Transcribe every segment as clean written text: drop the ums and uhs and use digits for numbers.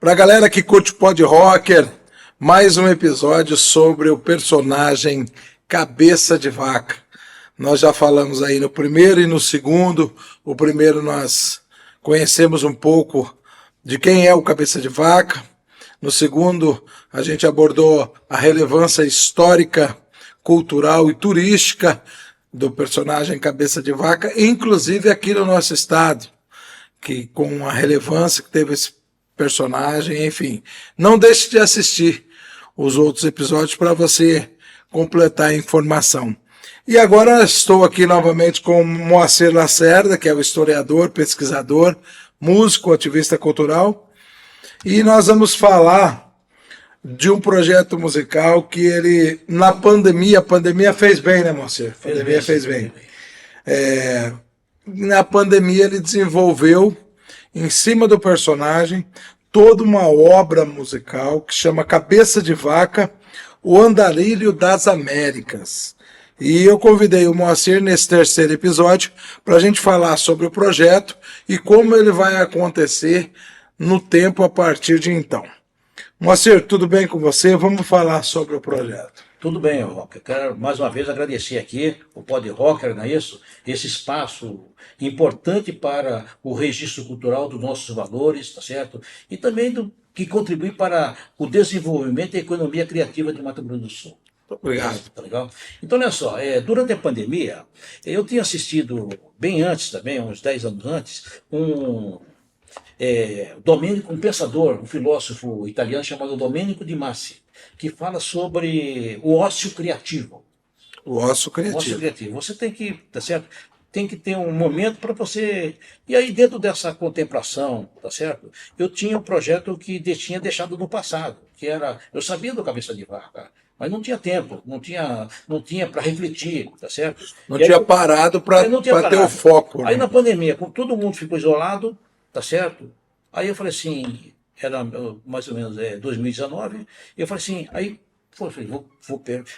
Pra galera que curte Pod Rocker, mais um episódio sobre o personagem Cabeça de Vaca. Nós já falamos aí no primeiro e no segundo. O primeiro nós conhecemos um pouco de quem é o Cabeça de Vaca. No segundo, a gente abordou a relevância histórica, cultural e turística do personagem Cabeça de Vaca, inclusive aqui no nosso estado, que com a relevância que teve esse personagem, enfim. Não deixe de assistir os outros episódios para você completar a informação. E agora estou aqui novamente com Moacir Lacerda, que é o historiador, pesquisador, músico, ativista cultural, e nós vamos falar de um projeto musical que ele, na pandemia, a pandemia fez bem, né, Moacir? A pandemia fez bem. Na pandemia ele desenvolveu, em cima do personagem, toda uma obra musical que chama Cabeça de Vaca, o Andarilho das Américas. E eu convidei o Moacir nesse terceiro episódio para a gente falar sobre o projeto e como ele vai acontecer no tempo a partir de então. Moacir, tudo bem com você? Vamos falar sobre o projeto. Tudo bem, Rocker. Quero mais uma vez agradecer aqui o Pod Rocker, não é isso? Esse espaço importante para o registro cultural dos nossos valores, tá certo? E também que contribui para o desenvolvimento e a economia criativa de Mato Grosso do Sul. Obrigado. Tá legal? Então, olha só, durante a pandemia, eu tinha assistido, bem antes também, uns 10 anos antes, um pensador, um filósofo italiano chamado Domenico Di Massi, que fala sobre o ócio criativo. O ócio criativo. O ócio criativo. Você tem que, tá certo? Tem que ter um momento para você... E aí, dentro dessa contemplação, tá certo? Eu tinha um projeto que tinha deixado no passado, que era... Eu sabia do Cabeça de Vaca, mas não tinha tempo, não tinha para refletir, tá certo? Não tinha parado para ter o foco. Aí na pandemia, quando todo mundo ficou isolado, tá certo? Aí eu falei assim, era mais ou menos 2019, eu falei assim, aí falei, vou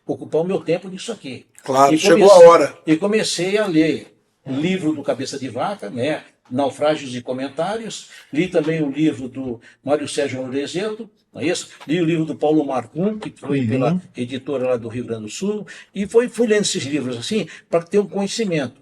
ocupar o meu tempo nisso aqui. Claro, chegou a hora. E comecei a ler o livro do Cabeça de Vaca, né? Naufrágios e Comentários, li também o livro do Mário Sérgio Lorezetto, não é isso? Li o livro do Paulo Marcum, que foi pela editora lá do Rio Grande do Sul, e fui lendo esses livros assim, para ter um conhecimento.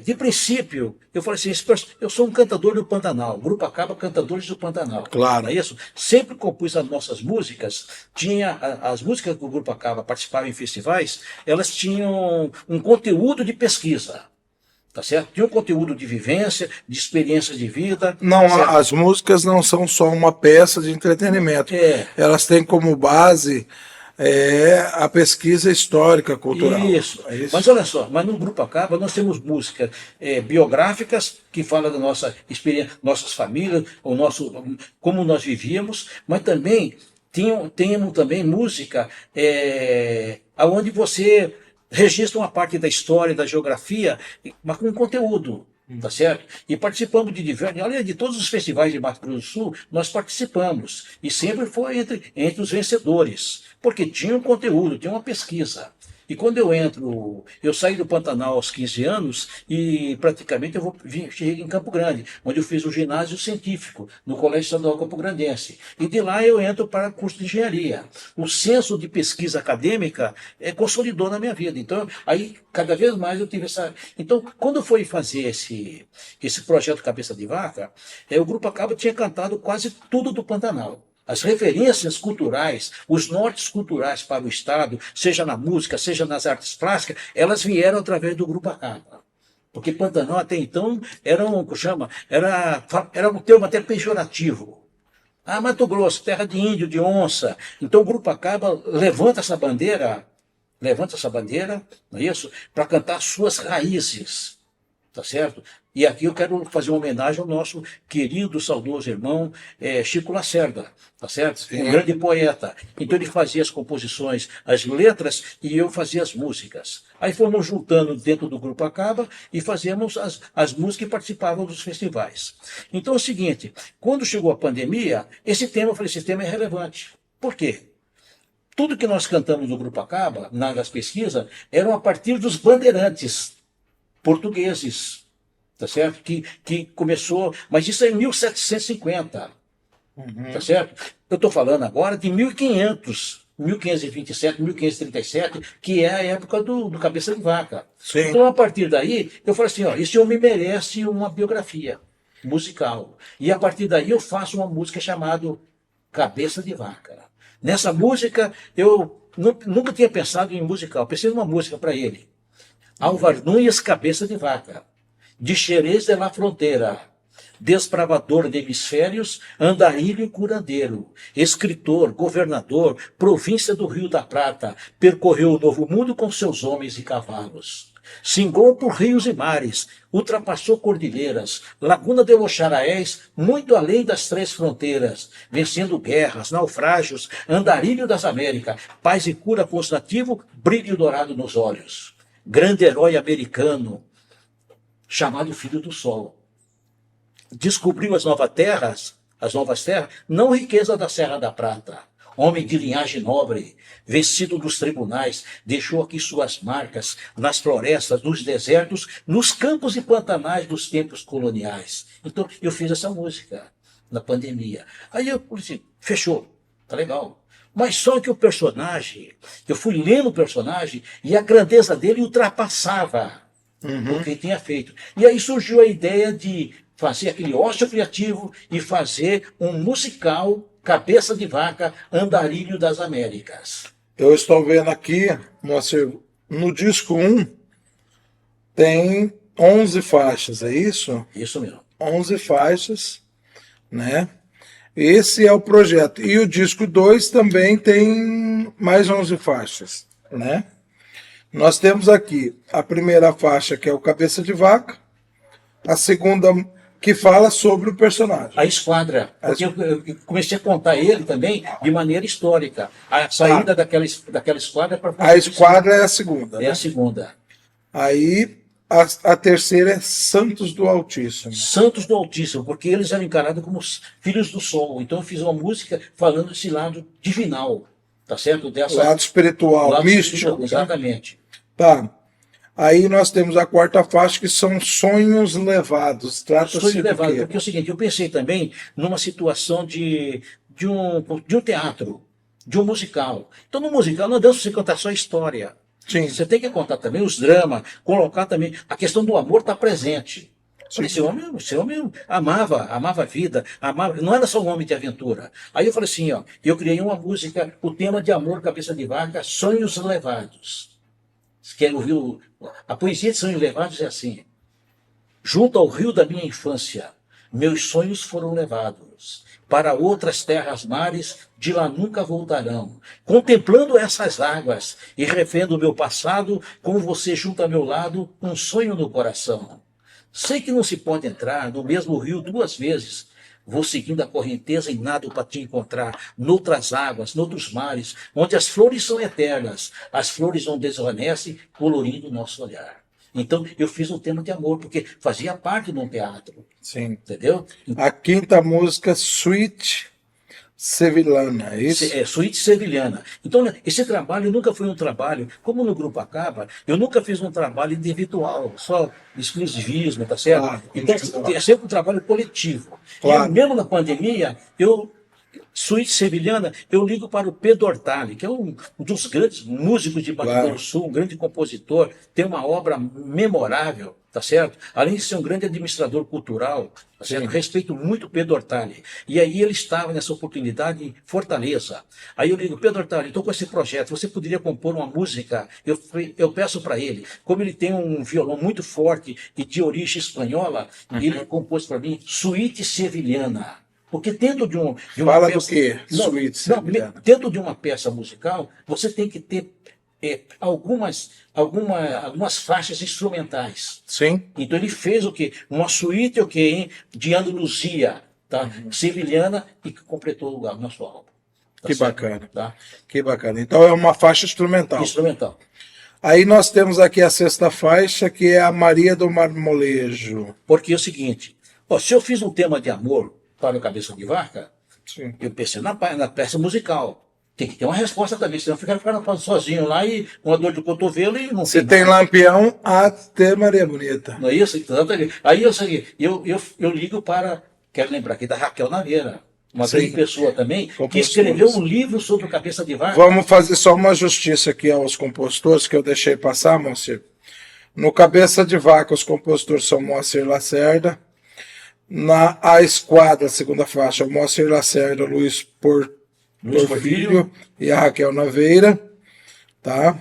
De princípio, eu falei assim, eu sou um cantador do Pantanal, o grupo acaba Cantadores do Pantanal. Claro. Não é isso? Sempre compus as nossas músicas, as músicas que o grupo acaba participava em festivais, elas tinham um conteúdo de pesquisa. Tá certo? Tinha um conteúdo de vivência, de experiência de vida. Não, certo? as músicas não são só uma peça de entretenimento. Elas têm como base a pesquisa histórica, cultural. Isso. Mas olha só, mas no Grupo Acaba nós temos músicas biográficas que falam da nossa experiência, nossas famílias, como nós vivíamos, mas também temos também música onde você registra uma parte da história, da geografia, mas com conteúdo, tá certo? E participamos de diversos, além de todos os festivais de Mato Grosso do Sul, nós participamos, e sempre foi entre os vencedores, porque tinha um conteúdo, tinha uma pesquisa. E quando eu saí do Pantanal aos 15 anos e praticamente cheguei em Campo Grande, onde eu fiz o ginásio científico no Colégio Estadual Campo Grandense. E de lá eu entro para curso de engenharia. O senso de pesquisa acadêmica consolidou na minha vida. Então, aí cada vez mais eu tive essa... Então, quando foi fazer esse projeto Cabeça de Vaca, o Grupo Acaba tinha cantado quase tudo do Pantanal. As referências culturais, os nortes culturais para o Estado, seja na música, seja nas artes plásticas, elas vieram através do Grupo Acaba. Porque Pantanal até então era um termo até pejorativo. Ah, Mato Grosso, terra de índio, de onça. Então o Grupo Acaba levanta essa bandeira, não é isso? Para cantar suas raízes. Tá certo? E aqui eu quero fazer uma homenagem ao nosso querido, saudoso irmão Chico Lacerda, tá certo? Sim. Um grande poeta. Então ele fazia as composições, as letras, e eu fazia as músicas. Aí fomos juntando dentro do Grupo Acaba e fazíamos as músicas que participavam dos festivais. Então é o seguinte, quando chegou a pandemia, eu falei, esse tema é relevante. Por quê? Tudo que nós cantamos no Grupo Acaba, nas pesquisas, eram a partir dos bandeirantes portugueses, tá certo? Que começou, mas isso é em 1750. Tá certo? Eu estou falando agora de 1500, 1527, 1537, que é a época do Cabeça de Vaca. Sim. Então, a partir daí, eu falei assim, ó, esse homem merece uma biografia musical. E a partir daí eu faço uma música chamada Cabeça de Vaca. Nessa música, eu nunca tinha pensado em musical, pensei numa música para ele. Álvar Nunes, Cabeça de Vaca, de Xerez de la Fronteira, desbravador de hemisférios, andarilho e curandeiro, escritor, governador, província do Rio da Prata, percorreu o Novo Mundo com seus homens e cavalos. Cingou por rios e mares, ultrapassou cordilheiras, Laguna de los Charaés, muito além das três fronteiras, vencendo guerras, naufrágios, andarilho das Américas, paz e cura com os nativos, brilho dourado nos olhos. Grande herói americano, chamado Filho do Sol. Descobriu as novas terras, não riqueza da Serra da Prata. Homem de linhagem nobre, vencido dos tribunais, deixou aqui suas marcas nas florestas, nos desertos, nos campos e pantanais dos tempos coloniais. Então, eu fiz essa música na pandemia. Aí eu disse, fechou, tá legal. Mas só que o personagem, eu fui lendo o personagem e a grandeza dele ultrapassava o que ele tinha feito. E aí surgiu a ideia de fazer aquele ócio criativo e fazer um musical Cabeça de Vaca, Andarilho das Américas. Eu estou vendo aqui, Moacir, no disco 1 tem 11 faixas, é isso? Isso mesmo. 11 faixas, né? Esse é o projeto. E o disco 2 também tem mais 11 faixas, né? Nós temos aqui a primeira faixa, que é o Cabeça de Vaca, a segunda, que fala sobre o personagem. A esquadra, porque eu comecei a contar ele também de maneira histórica. A saída daquela esquadra para... A esquadra é a segunda. É a segunda. Aí a terceira é Santos do Altíssimo. Santos do Altíssimo, porque eles eram encarados como filhos do sol. Então eu fiz uma música falando desse lado divinal, tá certo? Lado espiritual, místico. Espiritual, exatamente. Tá. Aí nós temos a quarta faixa, que são Sonhos Levados. Trata-se Sonhos do Levados, quê? porque é o seguinte, eu pensei também numa situação de um teatro, de um musical. Então no musical não adianta você contar só a história. Sim. Você tem que contar também os dramas, colocar também... A questão do amor está presente. Esse homem amava a vida, não era só um homem de aventura. Aí eu falei assim, ó, eu criei uma música, o tema de amor, Cabeça de Vaca, Sonhos Levados. Você quer ouvir a poesia de Sonhos Levados é assim. Junto ao rio da minha infância, meus sonhos foram levados. Para outras terras mares, de lá nunca voltarão. Contemplando essas águas e revendo o meu passado, com você junto ao meu lado, um sonho no coração. Sei que não se pode entrar no mesmo rio duas vezes. Vou seguindo a correnteza e nado para te encontrar noutras águas, noutros mares, onde as flores são eternas, as flores não desvanecem, colorindo o nosso olhar. Então, eu fiz um tema de amor, porque fazia parte de um teatro. Sim. Entendeu? A quinta música, Suite Sevillana, é isso? É, Suíte Sevilhana. Então, esse trabalho nunca foi um trabalho, como no Grupo Acaba, eu nunca fiz um trabalho individual, só exclusivismo, tá certo? Claro, então, é sempre um trabalho coletivo. Claro. E mesmo na pandemia, Suíte Sevilhana, eu ligo para o Pedro Hortali, que é um dos grandes músicos de Mato Grosso do Sul, um grande compositor, tem uma obra memorável, tá certo? Além de ser um grande administrador cultural, tá certo? Respeito muito o Pedro Hortali. E aí ele estava nessa oportunidade em Fortaleza. Aí eu ligo, Pedro Hortali, estou com esse projeto, você poderia compor uma música? Eu peço para ele, como ele tem um violão muito forte e de origem espanhola, ele compôs para mim Suíte Sevilhana. Porque dentro de uma Fala peça, do quê? Dentro de uma peça musical, você tem que ter algumas faixas instrumentais. Sim. Então ele fez o quê? Uma suíte de Andaluzia, tá? Sevilhana, e que completou o nosso álbum. Tá Que certo? bacana. Tá? Que bacana. Então é uma faixa instrumental. Instrumental. Aí nós temos aqui a sexta faixa, que é a Maria do Marmolejo. Porque é o seguinte, se eu fiz um tema de amor para o Cabeça de Vaca, Sim. eu pensei na peça musical. Tem que ter uma resposta também, senão ficar sozinho lá e uma dor de cotovelo e não Se tem Lampião, até Maria Bonita. Não é isso? Aí eu ligo para, quero lembrar aqui da Raquel Naveira, uma Sim. grande pessoa também, que Compositores. escreveu um livro sobre o Cabeça de Vaca. Vamos fazer só uma justiça aqui aos compositores que eu deixei passar, Moacir. No Cabeça de Vaca, os compositores são Moacir Lacerda. Na A Esquadra, segunda faixa, Moacir Lacerda, Luiz Porfírio e a Raquel Naveira. Tá?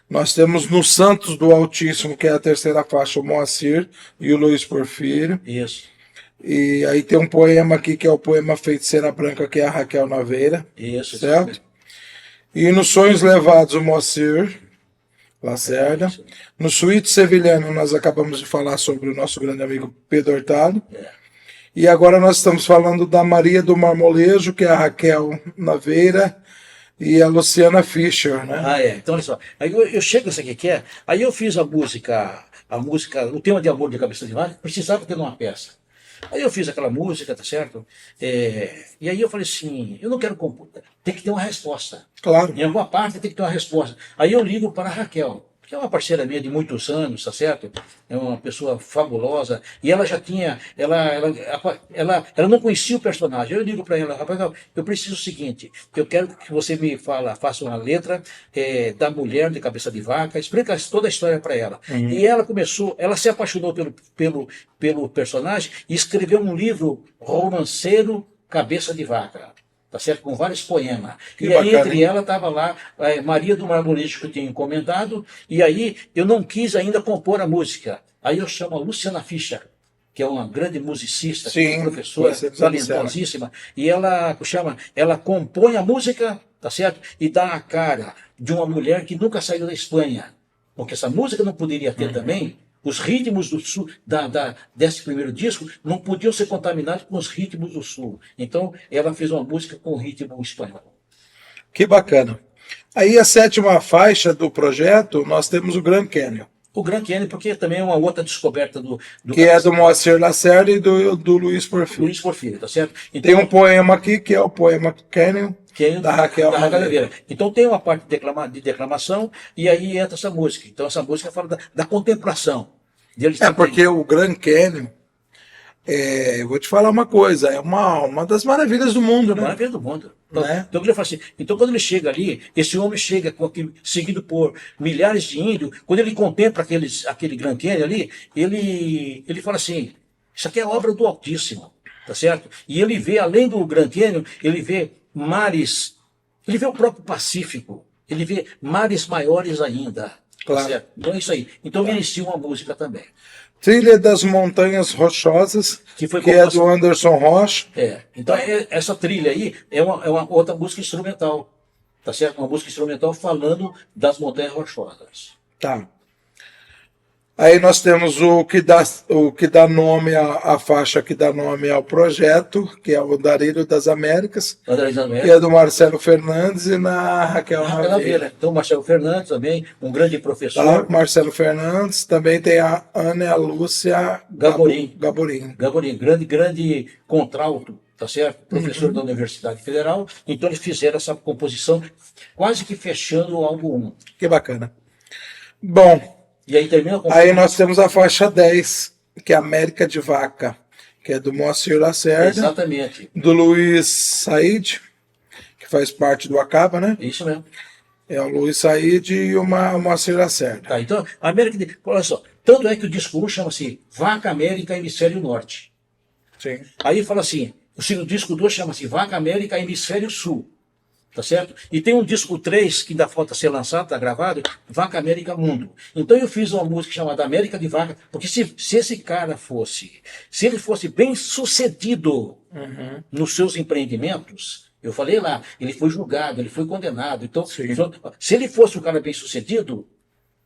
Nós temos no Santos do Altíssimo, que é a terceira faixa, o Moacir e o Luiz Porfírio. Isso. E aí tem um poema aqui, que é o poema Feiticeira Branca, que é a Raquel Naveira. Isso. Certo? E nos Sonhos Levados, o Moacir Lacerda. No Suíte Sevilhano, nós acabamos de falar sobre o nosso grande amigo Pedro Hurtado. E agora nós estamos falando da Maria do Marmolejo, que é a Raquel Naveira e a Luciana Fischer, né? Ah, é. Então, olha só. Aí eu chego nessa aqui que é. Aí eu fiz a música, o tema de amor de Cabeça de Vaca, precisava ter uma peça. Aí eu fiz aquela música, tá certo? E aí eu falei assim, eu não quero compor, tem que ter uma resposta. Claro. Em alguma parte tem que ter uma resposta. Aí eu ligo para a Raquel, que é uma parceira minha de muitos anos, tá certo? É uma pessoa fabulosa. E ela já tinha, ela não conhecia o personagem. Eu ligo para ela, rapaz, eu preciso o seguinte, eu quero que você me faça uma letra da mulher de Cabeça de Vaca, explica toda a história para ela. Uhum. E ela se apaixonou pelo personagem e escreveu um livro romanceiro Cabeça de Vaca. Tá certo? Com vários poemas. Que e aí, bacana, entre ela, estava lá Maria do Marmolejo, que eu tinha encomendado, e aí eu não quis ainda compor a música. Aí eu chamo a Luciana Fischer, que é uma grande musicista, Sim, professora talentosíssima, e ela compõe a música, tá certo? E dá a cara de uma mulher que nunca saiu da Espanha. Porque essa música não poderia ter também. Os ritmos do sul, desse primeiro disco, não podiam ser contaminados com os ritmos do sul. Então, ela fez uma música com ritmo espanhol. Que bacana. Aí a sétima faixa do projeto, nós temos o Grand Canyon. O Grand Canyon, porque também é uma outra descoberta do que é do Moacir Lacerda e do Luiz Porfírio. Luiz Porfírio, tá certo? Então, tem um poema aqui, que é o poema Canyon, da Raquel Naveira. Então tem uma parte de declamação, e aí entra essa música. Então essa música fala da contemplação. Porque o Grand Canyon, eu vou te falar uma coisa, é uma das maravilhas do mundo, né? Maravilha do mundo. Então, né? Então, eu falo assim, então quando ele chega ali, esse homem chega seguido por milhares de índios, quando ele contempla aquele Grand Canyon ali, ele fala assim, isso aqui é obra do Altíssimo, tá certo? E ele vê, além do Grand Canyon, ele vê mares, ele vê o próprio Pacífico, ele vê mares maiores ainda. Claro. Certo? Então é isso aí. Então merecia uma música também. Trilha das Montanhas Rochosas, que é do Anderson Rocha. Então essa trilha aí é uma outra música instrumental. Tá certo? Uma música instrumental falando das Montanhas Rochosas. Tá. Aí nós temos o que dá nome à faixa, que dá nome ao projeto, que é o Andarilho das Américas, que é do Marcelo Fernandes e na Raquel Naveira. Então Marcelo Fernandes também, um grande professor. Tá, Marcelo Fernandes, também tem a Ana e a Lúcia Gaborim. Grande contralto, tá certo? Professor da Universidade Federal. Então eles fizeram essa composição quase que fechando o álbum 1. Que bacana. Bom, e aí termina com... Aí nós temos a faixa 10, que é América de Vaca, que é do Moacir Lacerda. Exatamente. Do Luiz Said, que faz parte do Acaba, né? Isso mesmo. É o Luiz Said e o Moacir Lacerda. Tá, então, América de... Olha só, tanto é que o disco 1 chama-se Vaca América Hemisfério Norte. Sim. Aí fala assim, o disco 2 chama-se Vaca América Hemisfério Sul. Tá certo? E tem um disco 3 que ainda falta ser lançado, tá gravado, Vaca América Mundo. Então eu fiz uma música chamada América de Vaca, porque se esse cara se ele fosse bem sucedido nos seus empreendimentos, eu falei lá, ele foi julgado, ele foi condenado. Então, se ele fosse um cara bem sucedido,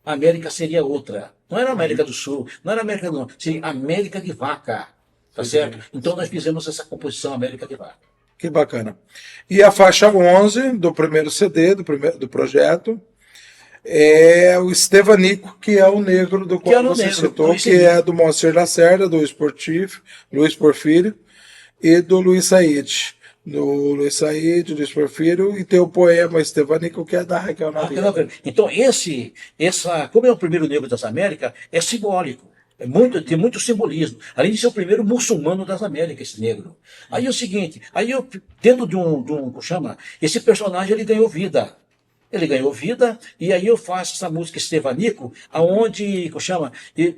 a América seria outra. Não era América do Sul, não era América do Norte, seria América de Vaca. Tá certo? Então nós fizemos essa composição América de Vaca. Que bacana. E a faixa 11 do primeiro CD, do projeto, é o Estevanico, que é o negro do qual você citou, que é do Moacir Lacerda, do Luiz Porfírio e do Luiz Said. Do Luiz Said, Luiz Porfírio, e tem o poema Estevanico, que é da Raquel Naveira. Então como é o primeiro negro das Américas, é simbólico. Tem muito simbolismo. Além de ser o primeiro muçulmano das Américas, esse negro. Aí é o seguinte, dentro como chama, esse personagem ele ganhou vida. Ele ganhou vida, e aí eu faço essa música Estevanico, aonde, como chama,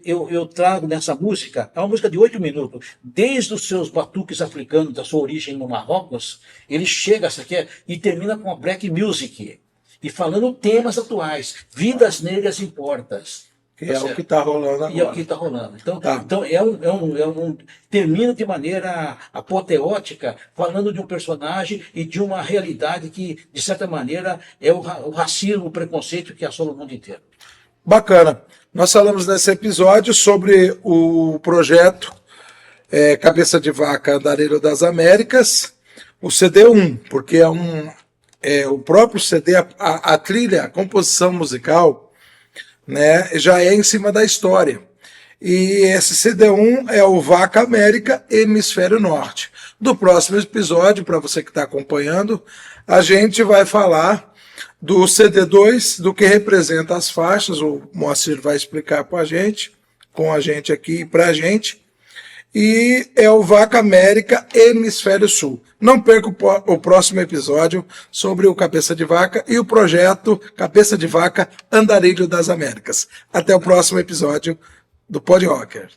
eu trago nessa música, é uma música de 8 minutos, desde os seus batuques africanos, da sua origem no Marrocos, ele chega e termina com a black music, e falando temas atuais, vidas negras importas. Que é o que está rolando agora. E é o que está rolando. Então, Tá. então termina de maneira apoteótica, falando de um personagem e de uma realidade que, de certa maneira, é o racismo, o preconceito que assola o mundo inteiro. Bacana. Nós falamos nesse episódio sobre o projeto Cabeça de Vaca Andarilho das Américas, o CD1, porque o próprio CD, a trilha, a composição musical, né, já é em cima da história. E esse CD1 é o Vaca América Hemisfério Norte. Do próximo episódio, para você que está acompanhando, a gente vai falar do CD2, do que representa as faixas. O Moacir vai explicar com a gente aqui e para a gente. E é o Vaca América Hemisfério Sul. Não perca o próximo episódio sobre o Cabeça de Vaca e o projeto Cabeça de Vaca Andarilho das Américas. Até o próximo episódio do Pod Rocker.